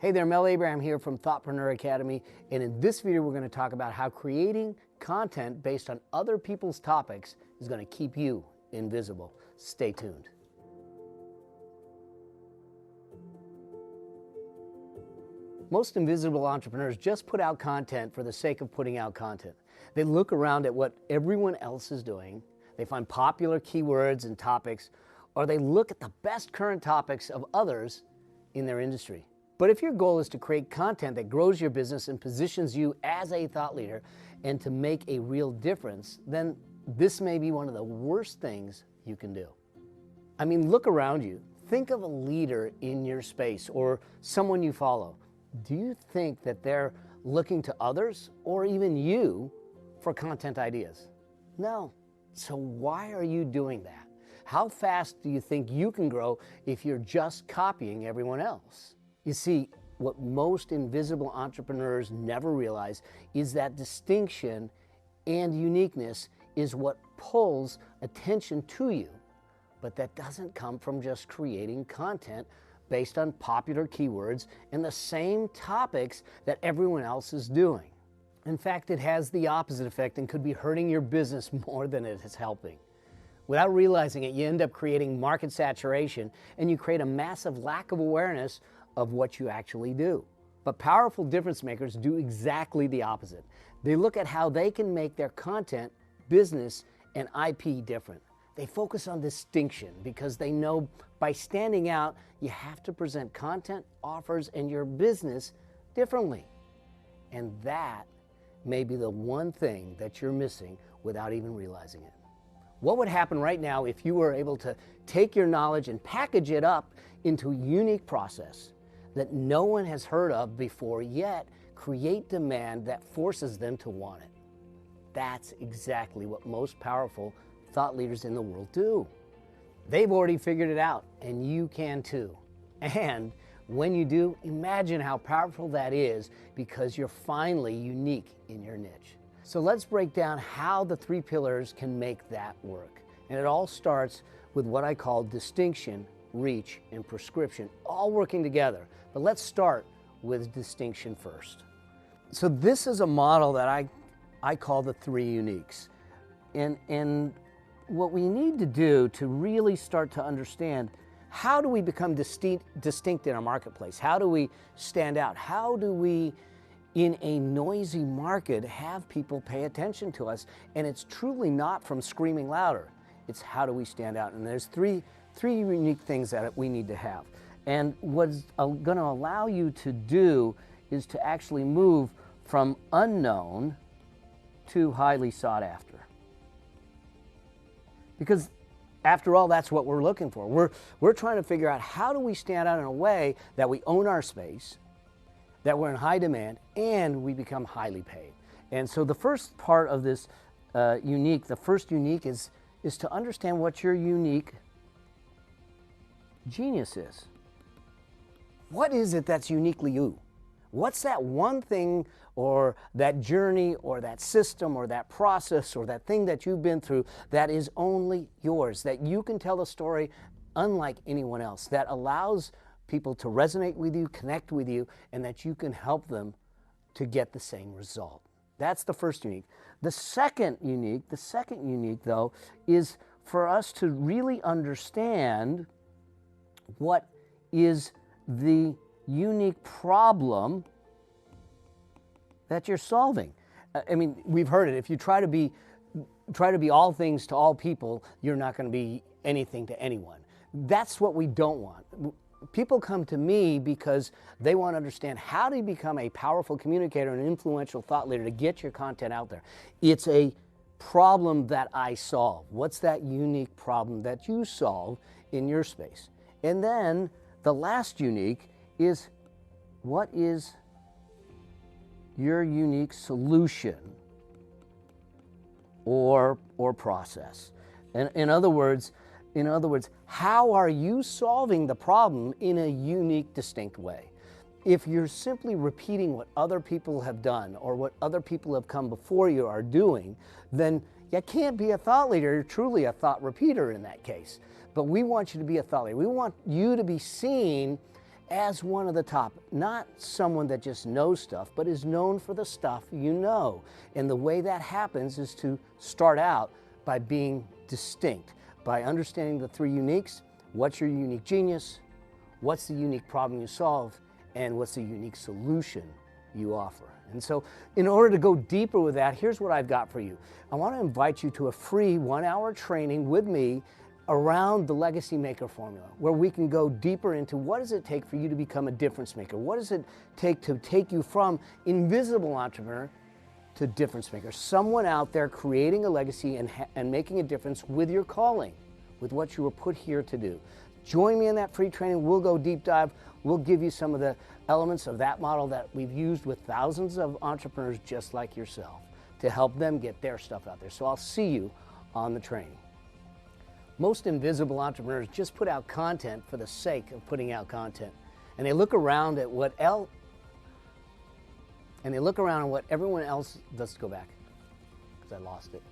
Hey there, Mel Abraham here from Thoughtpreneur Academy, and in this video we're going to talk about how creating content based on other people's topics is going to keep you invisible. Stay tuned. Most invisible entrepreneurs just put out content for the sake of putting out content. They look around at what everyone else is doing, they find popular keywords and topics, or they look at the best current topics of others in their industry. But if your goal is to create content that grows your business and positions you as a thought leader and to make a real difference, then this may be one of the worst things you can do. I mean, look around you. Think of a leader in your space or someone you follow. Do you think that they're looking to others or even you for content ideas? No. So why are you doing that? How fast do you think you can grow if you're just copying everyone else? You see, what most invisible entrepreneurs never realize is that distinction and uniqueness is what pulls attention to you. But that doesn't come from just creating content based on popular keywords and the same topics that everyone else is doing. In fact, it has the opposite effect and could be hurting your business more than it is helping. Without realizing it, you end up creating market saturation and you create a massive lack of awareness of what you actually do. But powerful difference makers do exactly the opposite. They look at how they can make their content, business, and IP different. They focus on distinction because they know by standing out, you have to present content, offers, and your business differently. And that may be the one thing that you're missing without even realizing it. What would happen right now if you were able to take your knowledge and package it up into a unique process that no one has heard of before, yet create demand that forces them to want it? That's exactly what most powerful thought leaders in the world do. They've already figured it out, and you can too. And when you do, imagine how powerful that is because you're finally unique in your niche. So let's break down how the three pillars can make that work. And it all starts with what I call distinction, reach, and prescription, all working together. But let's start with distinction first. So this is a model that I call the three uniques. And what we need to do to really start to understand, how do we become distinct in our marketplace? How do we stand out? How do we, in a noisy market, have people pay attention to us? And it's truly not from screaming louder. It's how do we stand out? And there's three unique things that we need to have. And what's going to allow you to do is to actually move from unknown to highly sought after. Because after all, that's what we're looking for. We're trying to figure out how do we stand out in a way that we own our space, that we're in high demand, and we become highly paid. And so the first part of this the first unique is to understand what your unique genius is. What is it that's uniquely you? What's that one thing or that journey or that system or that process or that thing that you've been through that is only yours, that you can tell a story unlike anyone else, that allows people to resonate with you, connect with you, and that you can help them to get the same result? That's the first unique. The second unique though, is for us to really understand what is the unique problem that you're solving. I mean, we've heard it. If you try to be all things to all people, you're not going to be anything to anyone. That's what we don't want. People come to me because they want to understand how to become a powerful communicator and influential thought leader to get your content out there. It's a problem that I solve. What's that unique problem that you solve in your space? And then the last unique is, what is your unique solution or process? And in other words, how are you solving the problem in a unique, distinct way? If you're simply repeating what other people have done or what other people have come before you are doing, then you can't be a thought leader. You're truly a thought repeater in that case. But we want you to be a thought leader. We want you to be seen as one of the top, not someone that just knows stuff, but is known for the stuff you know. And the way that happens is to start out by being distinct, by understanding the three uniques. What's your unique genius? What's the unique problem you solve? And what's the unique solution you offer? And so in order to go deeper with that, here's what I've got for you. I want to invite you to a free 1-hour training with me around the Legacy Maker formula, where we can go deeper into what does it take for you to become a difference maker? What does it take to take you from invisible entrepreneur to difference maker? Someone out there creating a legacy and making a difference with your calling, with what you were put here to do. Join me in that free training. We'll go deep dive. We'll give you some of the elements of that model that we've used with thousands of entrepreneurs just like yourself to help them get their stuff out there. So I'll see you on the training. Most invisible entrepreneurs just put out content for the sake of putting out content. And they look around at what everyone else, let's go back, because I lost it.